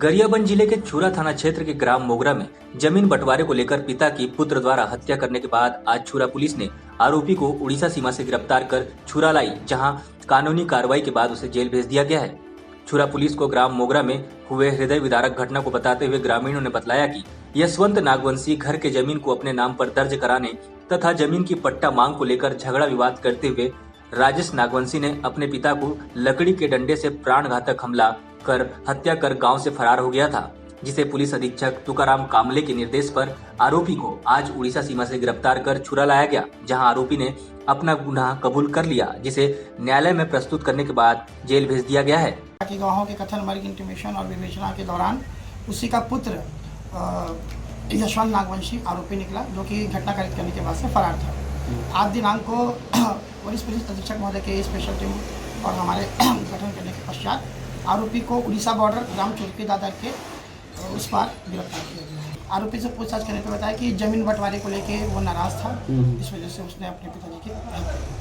गरियाबंद जिले के छुरा थाना क्षेत्र के ग्राम मोगरा में जमीन बंटवारे को लेकर पिता की पुत्र द्वारा हत्या करने के बाद आज छुरा पुलिस ने आरोपी को उड़ीसा सीमा से गिरफ्तार कर छुरा लाई, जहां कानूनी कार्रवाई के बाद उसे जेल भेज दिया गया है। छुरा पुलिस को ग्राम मोगरा में हुए हृदय विदारक घटना को बताते हुए ग्रामीणों ने बताया कि यशवंत नागवंशी घर के जमीन को अपने नाम पर दर्ज कराने तथा जमीन की पट्टा मांग को लेकर झगड़ा विवाद करते हुए राजेश नागवंशी ने अपने पिता को लकड़ी के डंडे से प्राणघातक हमला कर हत्या कर गांव से फरार हो गया था, जिसे पुलिस अधीक्षक तुकाराम कामले के निर्देश पर आरोपी को आज उड़ीसा सीमा से गिरफ्तार कर छुरा लाया गया, जहां आरोपी ने अपना गुनाह कबूल कर लिया, जिसे न्यायालय में प्रस्तुत करने के बाद जेल भेज दिया गया है। गवाहों के कथन, मर्ग इंटीमेशन और विवेचना के दौरान उसी का पुत्र यशवंत नागवंशी आरोपी निकला, जो कि घटना कारित करने के बाद से फरार था। आज दिनांक को पुलिस अधीक्षक महोदय के स्पेशल टीम और हमारे गठन करने के पश्चात आरोपी को उड़ीसा बॉर्डर ग्राम चुरकी दादर के उस पार गिरफ्तार किया गया है। आरोपी से पूछताछ करने पर बताया कि जमीन बंटवारे को लेके वो नाराज था, इस वजह से उसने अपने पिताजी की हत्या की।